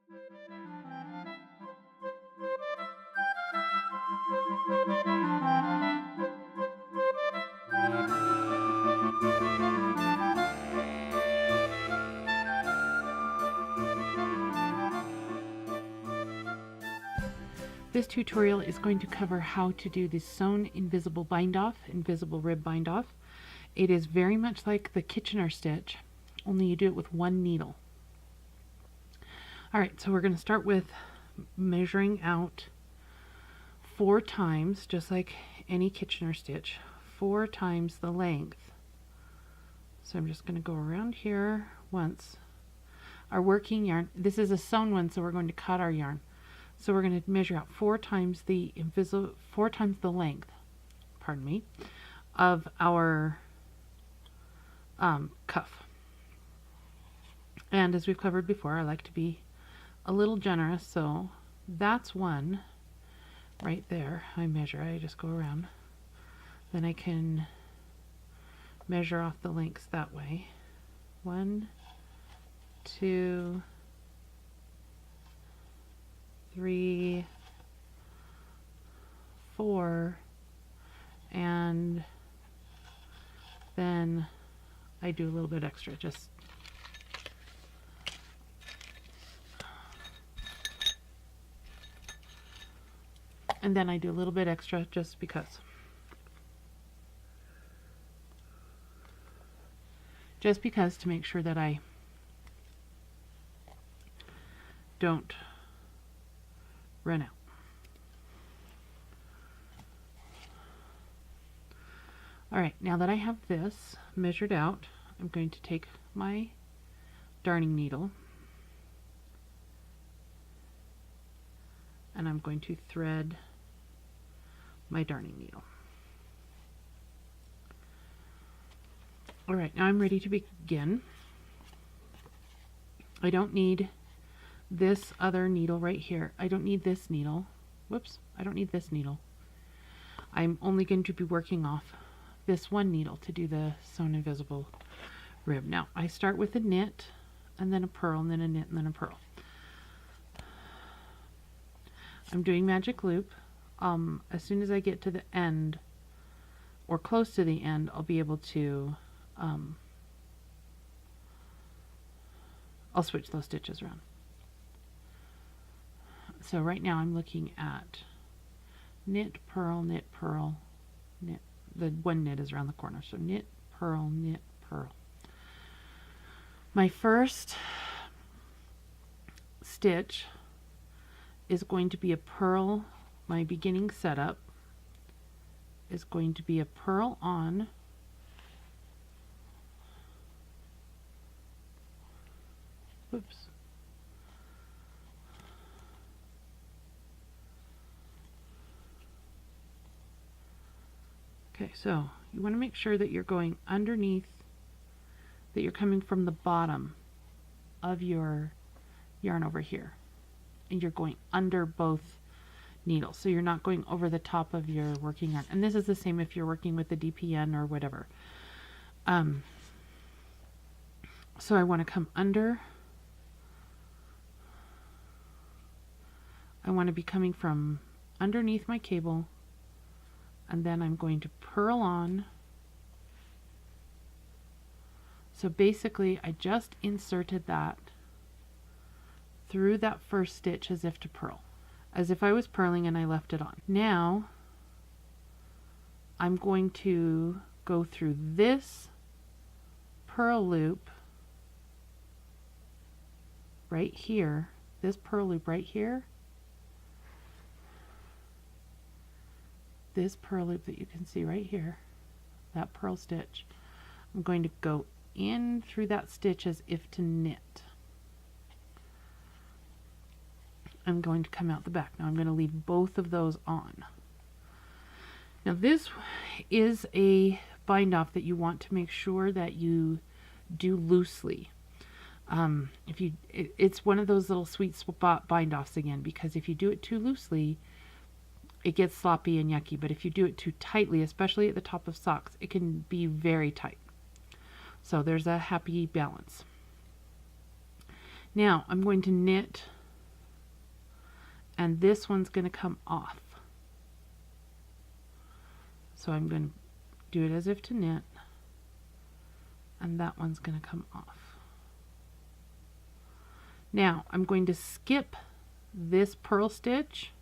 This tutorial is going to cover how to do the sewn invisible bind off, invisible rib bind off. It is very much like the Kitchener stitch, only you do it with one needle. Alright, so we're going to start with measuring out 4 times, just like any Kitchener stitch, 4 times the length. So I'm just going to go around here once. Our working yarn, this is a sewn one, so we're going to cut our yarn. So we're going to measure out 4 times the length, pardon me, of our cuff. And as we've covered before, I like to be a little generous, so that's one right there. I measure, I just go around. Then I can measure off the lengths that way. 1, 2, 3, 4, and then I do a little bit extra, just and then I do a little bit extra just because. Just because, to make sure that I don't run out. Alright, now that I have this measured out, I'm going to take my darning needle and I'm going to thread my darning needle. Alright, now I'm ready to begin. I don't need this other needle right here. I don't need this needle. Whoops, I don't need this needle. I'm only going to be working off this one needle to do the sewn invisible rib. Now I start with a knit and then a purl and then a knit and then a purl. I'm doing magic loop. As soon as I get to the end or close to the end, I'll be able to I'll switch those stitches around. So right now I'm looking at knit, purl, knit, purl, knit. The one knit is around the corner. So knit, purl, knit, purl. My first stitch is going to be a purl. My beginning setup is going to be a purl on, whoops, okay, so you want to make sure that you're going underneath, that you're coming from the bottom of your yarn over here, and you're going under both needles, so you're not going over the top of your working yarn. And this is the same if you're working with the DPN or whatever. So I want to come under. I want to be coming from underneath my cable, and then I'm going to purl on. So basically I just inserted that through that first stitch as if to purl, as if I was purling and I left it on. Now I'm going to go through this purl loop right here, this purl loop right here, this purl loop that you can see right here, that purl stitch. I'm going to go in through that stitch as if to knit. I'm going to come out the back. Now I'm going to leave both of those on. Now this is a bind off that you want to make sure that you do loosely. It's one of those little sweet spot bind offs again, because if you do it too loosely, it gets sloppy and yucky, but if you do it too tightly, especially at the top of socks, it can be very tight. So there's a happy balance. Now I'm going to knit and this one's going to come off. So I'm going to do it as if to knit, and that one's going to come off. Now I'm going to skip this purl stitch,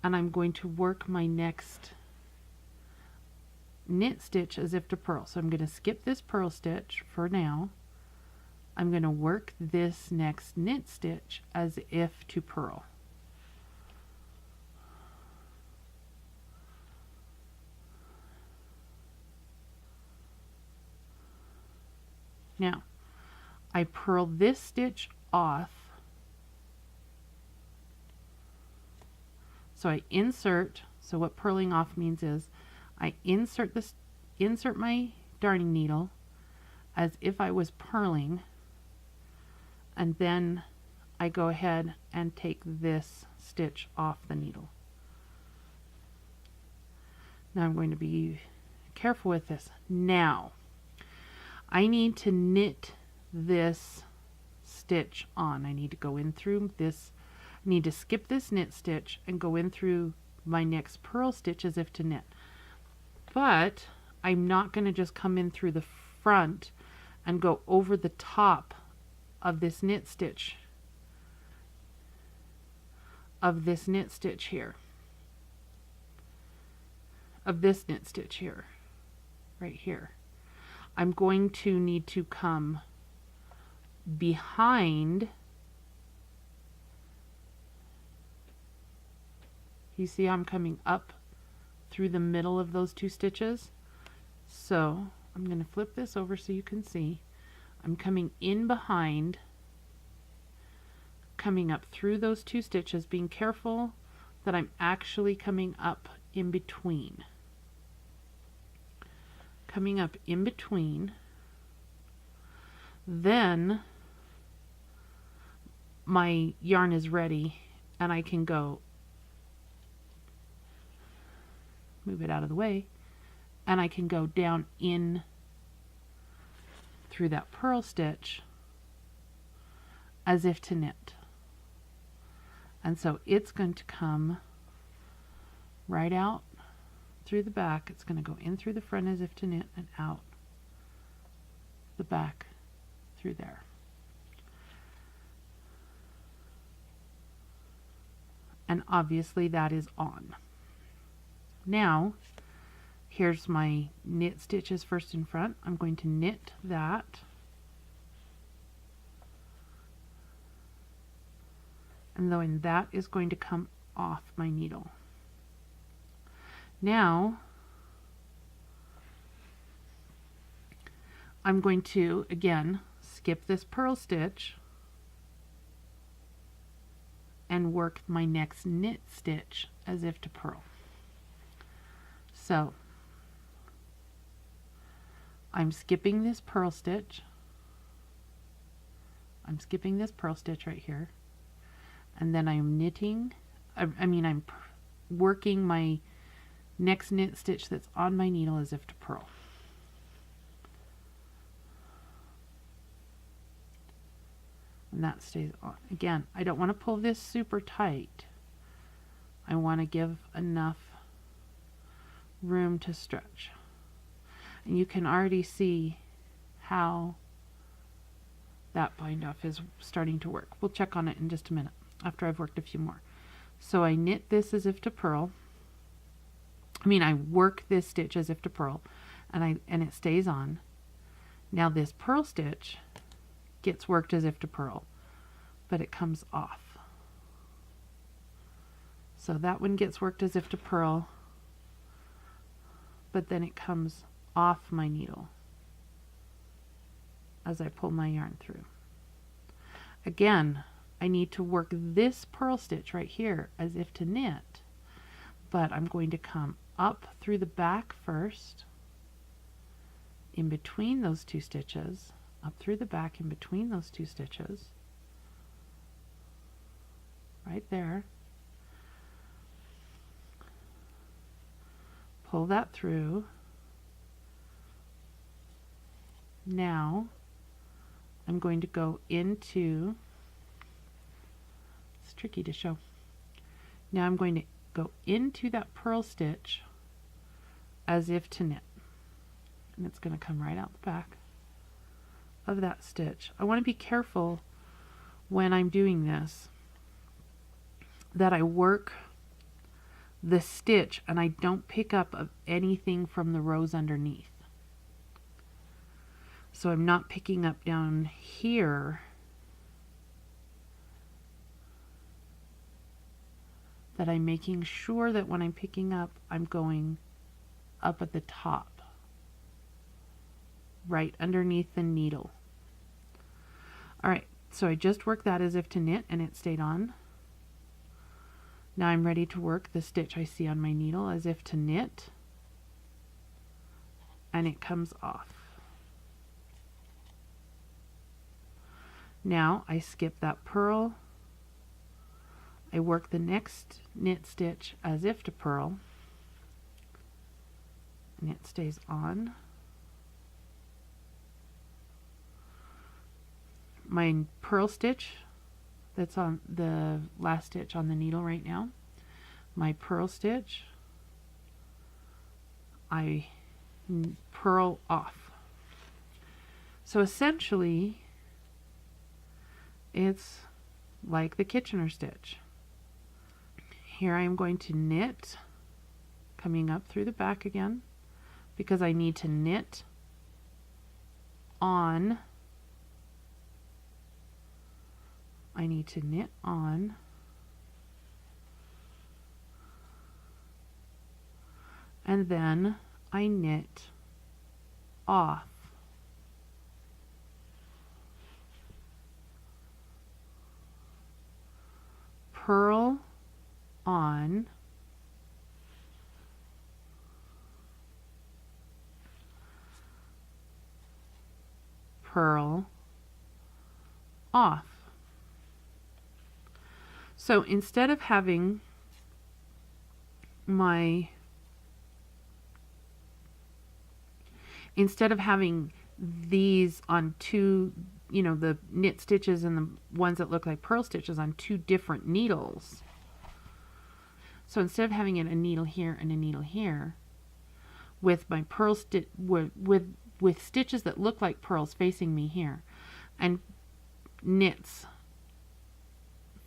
and I'm going to work my next knit stitch as if to purl. So I'm going to skip this purl stitch for now. I'm going to work this next knit stitch as if to purl. Now I purl this stitch off. So I insert, so what purling off means is I insert my darning needle as if I was purling, and then I go ahead and take this stitch off the needle. Now I'm going to be careful with this. Now I need to knit this stitch on. I need to go in through this, I need to skip this knit stitch and go in through my next purl stitch as if to knit. But I'm not going to just come in through the front and go over the top of this knit stitch, of this knit stitch here, of this knit stitch here, right here. I'm going to need to come behind. You see I'm coming up through the middle of those two stitches. So I'm going to flip this over so you can see. I'm coming in behind, coming up through those two stitches, being careful that I'm actually coming up in between. Coming up in between. Then my yarn is ready and I can go, move it out of the way, and I can go down in through that purl stitch as if to knit. And so it's going to come right out through the back. It's going to go in through the front as if to knit and out the back through there. And obviously that is on. Now here's my knit stitches first in front. I'm going to knit that, and then that is going to come off my needle. Now I'm going to again skip this purl stitch and work my next knit stitch as if to purl. So I'm skipping this purl stitch. I'm skipping this purl stitch right here, and then I'm knitting, I'm working my next knit stitch that's on my needle as if to purl. And that stays on. Again, I don't want to pull this super tight. I want to give enough room to stretch. And you can already see how that bind off is starting to work. We'll check on it in just a minute after I've worked a few more. So I knit this as if to purl. I work this stitch as if to purl, and it stays on. Now this purl stitch gets worked as if to purl, but it comes off. So that one gets worked as if to purl, but then it comes off my needle as I pull my yarn through. Again, I need to work this purl stitch right here as if to knit, but I'm going to come up through the back first, in between those two stitches, up through the back in between those two stitches, right there. Pull that through. Now I'm going to go into, It's tricky to show. Now I'm going to go into that purl stitch as if to knit, and it's going to come right out the back of that stitch. I want to be careful when I'm doing this that I work the stitch and I don't pick up of anything from the rows underneath. So I'm not picking up down here, that I'm making sure that when I'm picking up, I'm going up at the top, right underneath the needle. All right, so I just worked that as if to knit and it stayed on. Now I'm ready to work the stitch I see on my needle as if to knit, and it comes off. Now I skip that purl, I work the next knit stitch as if to purl, and it stays on. My purl stitch that's on the last stitch on the needle right now, my purl stitch, I purl off. So essentially it's like the Kitchener stitch. Here I am going to knit, coming up through the back again, because I need to knit on. I need to knit on, and then I knit off. Purl on, purl off. So instead of having these on two, you know, the knit stitches and the ones that look like purl stitches on two different needles. So instead of having it a needle here and a needle here, with my purl stitch with stitches that look like purls facing me here and knits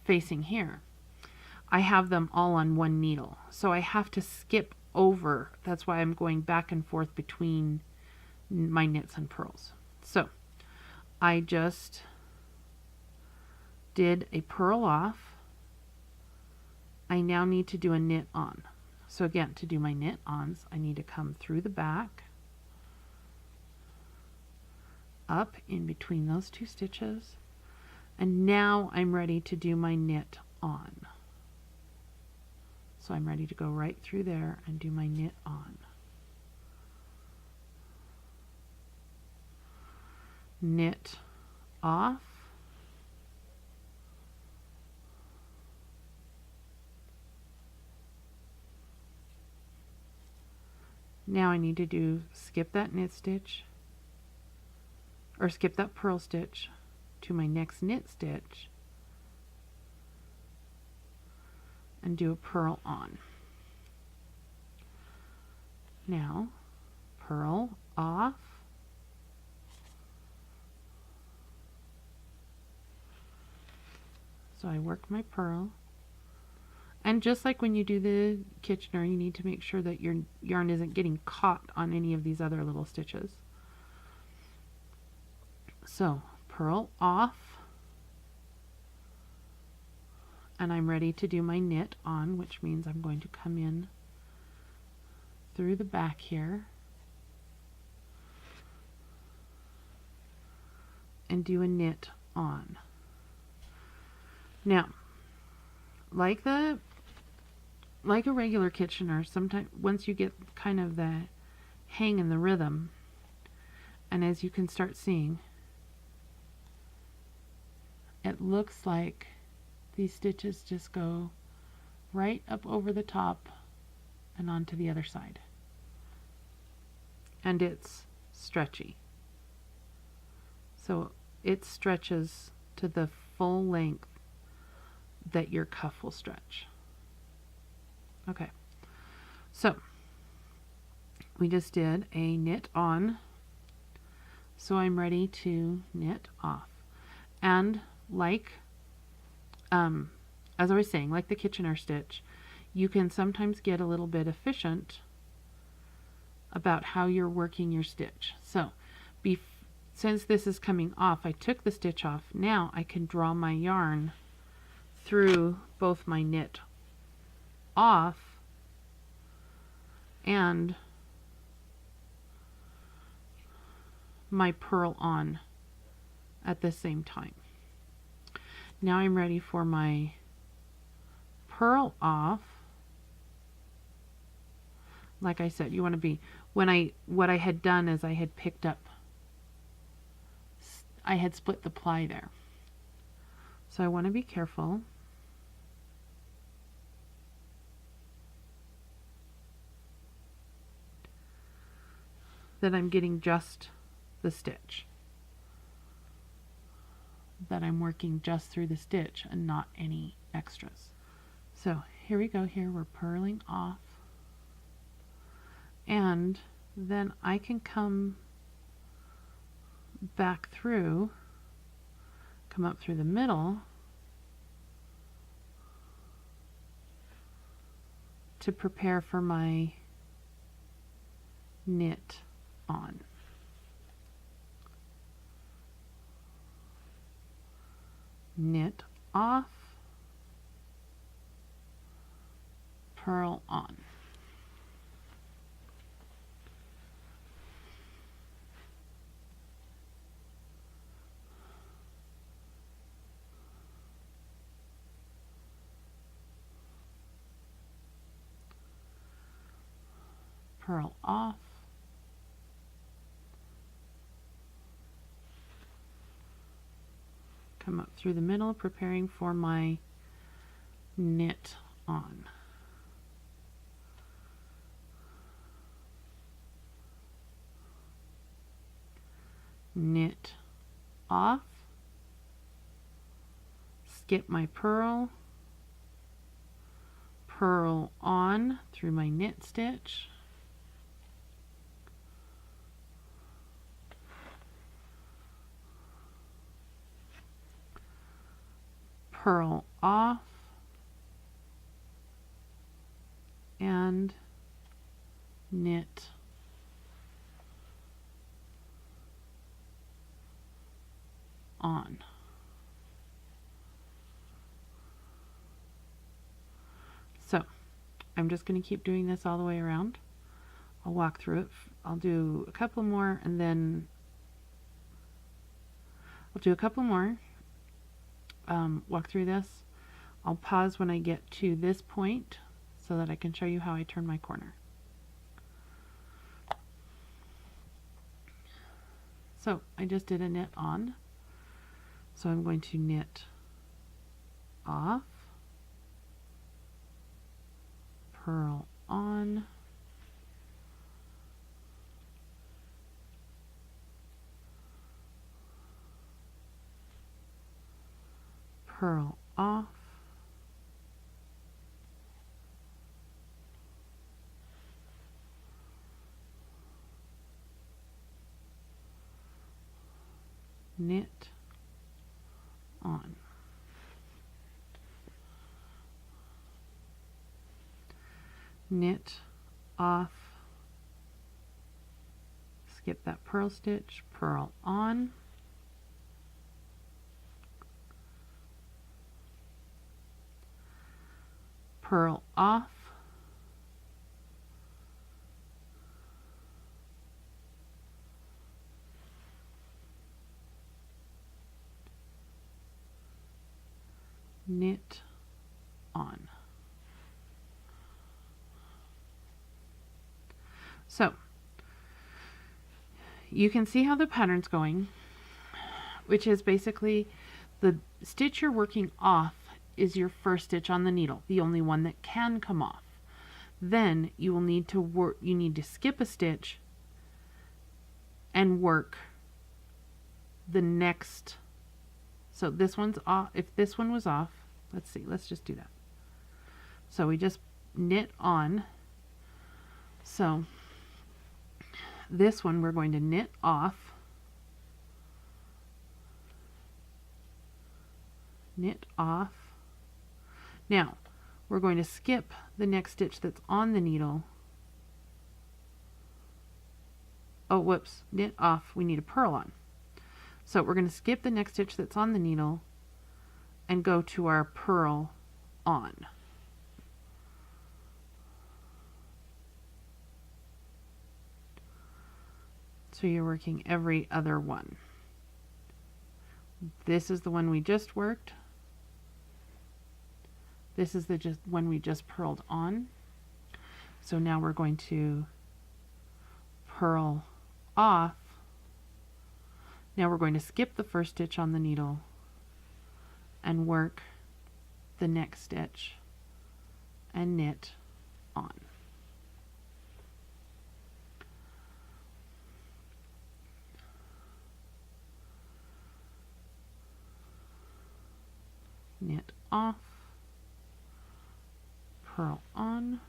facing here, I have them all on one needle. So I have to skip over. That's why I'm going back and forth between my knits and purls. So I just did a purl off. I now need to do a knit on. So again, to do my knit ons, I need to come through the back, up in between those two stitches, and now I'm ready to do my knit on. So I'm ready to go right through there and do my knit on. Knit off, now I need to skip that knit stitch, or skip that purl stitch to my next knit stitch and do a purl on. Now purl off, so I work my purl, and just like when you do the Kitchener, you need to make sure that your yarn isn't getting caught on any of these other little stitches. So purl off, and I'm ready to do my knit on, which means I'm going to come in through the back here and do a knit on. Now, like a regular Kitchener, sometimes once you get kind of the hang in the rhythm, and as you can start seeing, it looks like these stitches just go right up over the top and onto the other side, and it's stretchy, so it stretches to the full length that your cuff will stretch. Okay, so we just did a knit on, so I'm ready to knit off. And like, as I was saying, like the Kitchener stitch, you can sometimes get a little bit efficient about how you're working your stitch. So since this is coming off, I took the stitch off. Now I can draw my yarn through both my knit off and my purl on at the same time. Now I'm ready for my purl off. Like I said, you want to be, what I had done is I had picked up, I had split the ply there. So I want to be careful that I'm getting just the stitch, that I'm working just through the stitch and not any extras. So here we go. Here we're purling off, and then I can come back through, come up through the middle to prepare for my knit on. Knit off, purl on. Purl off, come up through the middle, preparing for my knit on. Knit off, skip my purl, purl on through my knit stitch, purl off, and knit on. So I'm just going to keep doing this all the way around. I'll walk through it. I'll do a couple more, and then I'll do a couple more, walk through this. I'll pause when I get to this point so that I can show you how I turn my corner. So I just did a knit on, so I'm going to knit off, purl on, purl off, knit on. Knit off, skip that purl stitch, purl on, purl off, knit on. So you can see how the pattern's going, which is basically the stitch you're working off is your first stitch on the needle, the only one that can come off. Then you will need to work, you need to skip a stitch and work the next. So this one's off. If this one was off, let's see, let's just do that. So we just knit on. So this one we're going to knit off, knit off. Now we're going to skip the next stitch that's on the needle. Oh, whoops, knit off, we need a purl on. So we're going to skip the next stitch that's on the needle and go to our purl on. So you're working every other one. This is the one we just worked. This is the one we just purled on. So now we're going to purl off. Now we're going to skip the first stitch on the needle and work the next stitch and knit on. Knit off, purl on,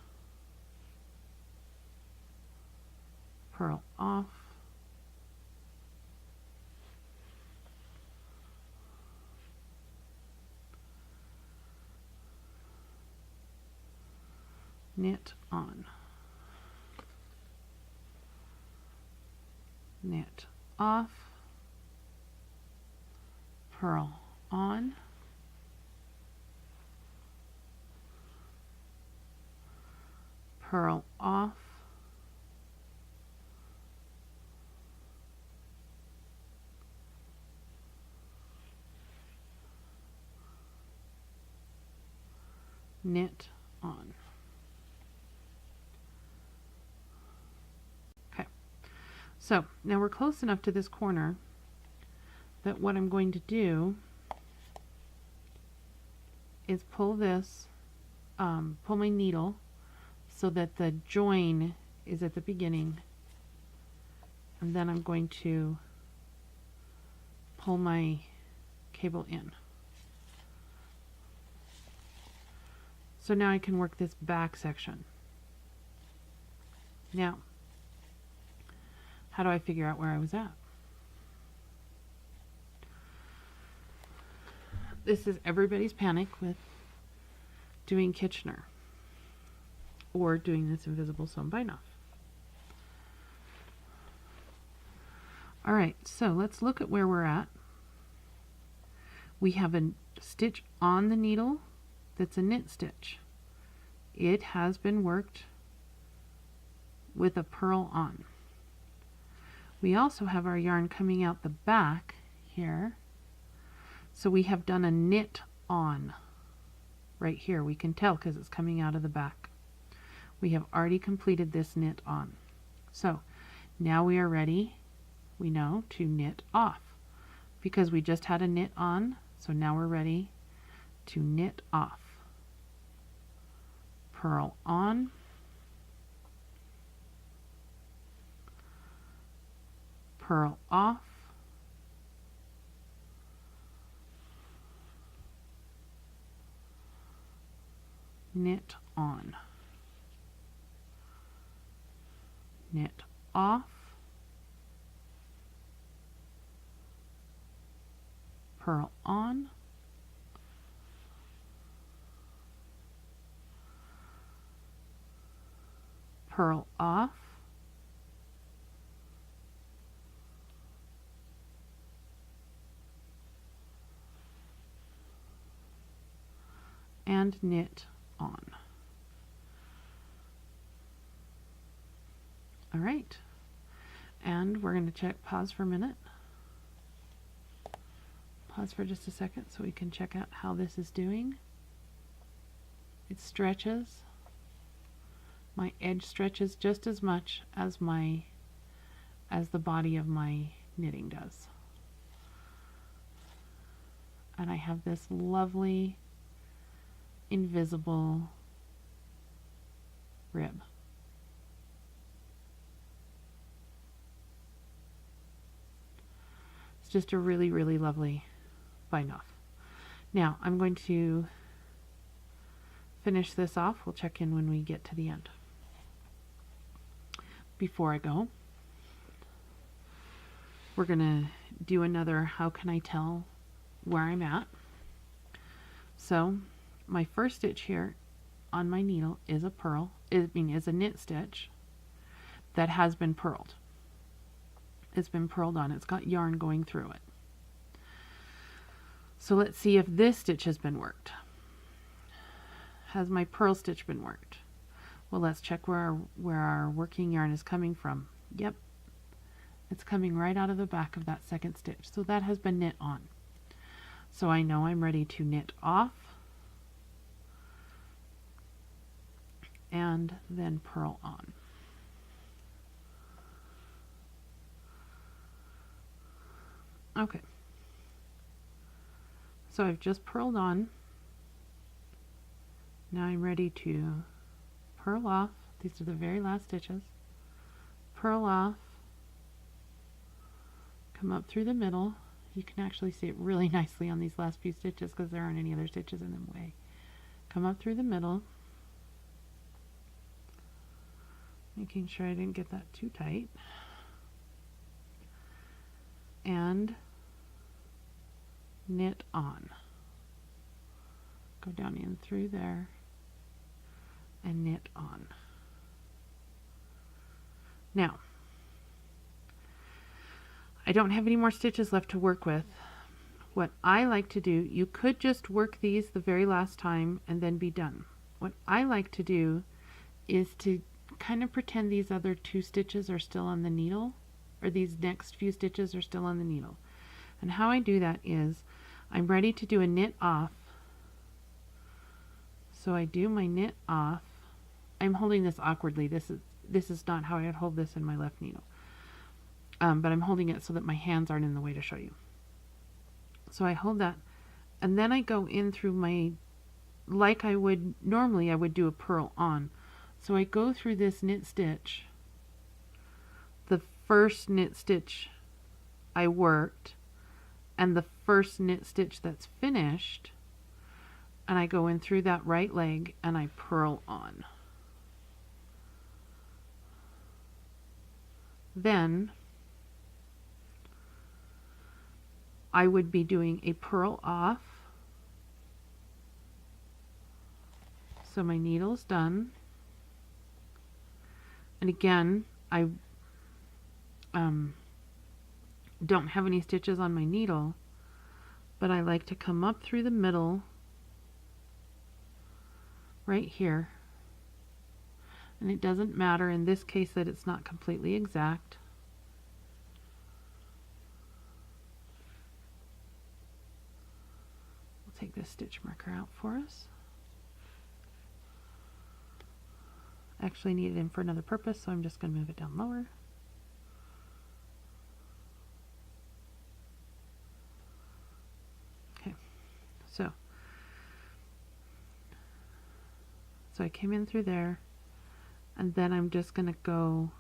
purl off, knit on, knit off, purl on, purl off, knit on. Okay, so now we're close enough to this corner that what I'm going to do is pull this, pull my needle so that the join is at the beginning, and then I'm going to pull my cable in. So now I can work this back section. Now, how do I figure out where I was at? This is everybody's panic with doing Kitchener or doing this invisible sewn bind off. All right, so let's look at where we're at. We have a stitch on the needle that's a knit stitch. It has been worked with a purl on. We also have our yarn coming out the back here. So we have done a knit on right here. We can tell because it's coming out of the back. We have already completed this knit on. So now we are ready, we know, to knit off because we just had a knit on. So now we're ready to knit off. Purl on, purl off, knit on, knit off, purl on, purl off, and knit on. All right, and we're going to check, pause for a minute. Pause for just a second so we can check out how this is doing. It stretches. My edge stretches just as much as the body of my knitting does. And I have this lovely invisible rib. It's just a really, really lovely bind off. Now I'm going to finish this off. We'll check in when we get to the end. Before I go, we're going to do another how can I tell where I'm at. So my first stitch here on my needle is a purl, is a knit stitch that has been purled. It's been purled on. It's got yarn going through it. So let's see if this stitch has been worked. Has my purl stitch been worked? Well, let's check where our working yarn is coming from. Yep, it's coming right out of the back of that second stitch. So that has been knit on. So I know I'm ready to knit off and then purl on. Okay. So I've just purled on. Now I'm ready to purl off. These are the very last stitches. Purl off. Come up through the middle. You can actually see it really nicely on these last few stitches because there aren't any other stitches in the way. Come up through the middle. Making sure I didn't get that too tight. And knit on. Go down in through there and knit on. Now, I don't have any more stitches left to work with. What I like to do, you could just work these the very last time and then be done. What I like to do is to kind of pretend these other two stitches are still on the needle, or these next few stitches are still on the needle. And how I do that is I'm ready to do a knit off. So I do my knit off. I'm holding this awkwardly. This is not how I would hold this in my left needle. But I'm holding it so that my hands aren't in the way to show you. So I hold that, and then I go in through my, like I would normally, I would do a purl on. So I go through this knit stitch, the first knit stitch I worked, and the first knit stitch that's finished, and I go in through that right leg and I purl on. Then I would be doing a purl off. So my needle's done. And again, I don't have any stitches on my needle, but I like to come up through the middle right here. And it doesn't matter in this case that it's not completely exact. We'll take this stitch marker out for us. I actually need it in for another purpose, so I'm just going to move it down lower. Okay, so I came in through there, and then I'm just going to go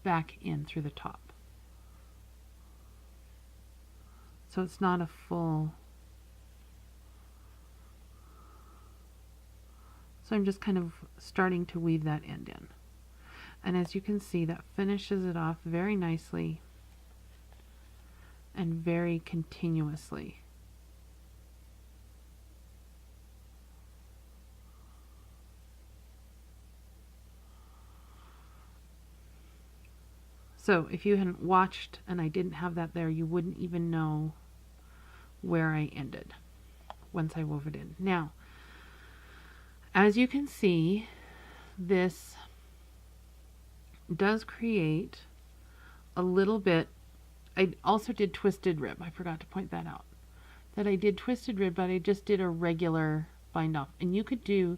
back in through the top. So it's not a full. So I'm just kind of starting to weave that end in. And as you can see, that finishes it off very nicely and very continuously. So if you hadn't watched and I didn't have that there, you wouldn't even know where I ended once I wove it in. Now, as you can see, this does create a little bit. I also did twisted rib. I forgot to point that out. That I did twisted rib, but I just did a regular bind off. And you could do,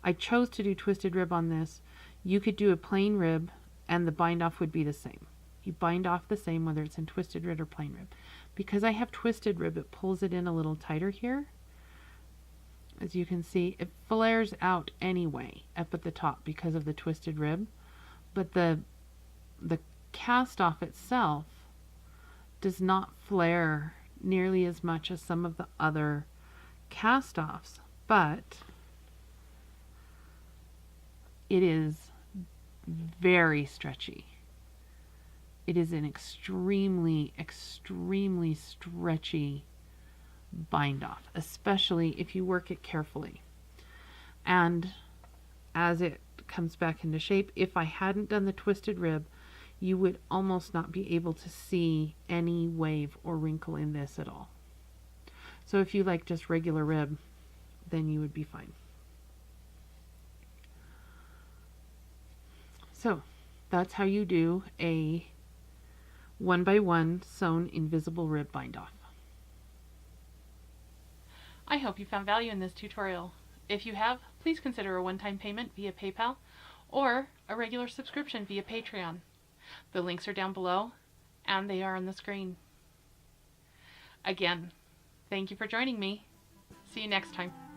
I chose to do twisted rib on this. You could do a plain rib and the bind off would be the same. You bind off the same whether it's in twisted rib or plain rib. Because I have twisted rib, it pulls it in a little tighter here. As you can see, it flares out anyway up at the top because of the twisted rib, but the cast off itself does not flare nearly as much as some of the other cast-offs, but it is very stretchy. It is an extremely, extremely stretchy bind off, especially if you work it carefully. And as it comes back into shape, if I hadn't done the twisted rib, you would almost not be able to see any wave or wrinkle in this at all. So if you like just regular rib, then you would be fine. So that's how you do a 1x1 sewn invisible rib bind off. I hope you found value in this tutorial. If you have, please consider a one-time payment via PayPal or a regular subscription via Patreon. The links are down below and they are on the screen. Again, thank you for joining me. See you next time.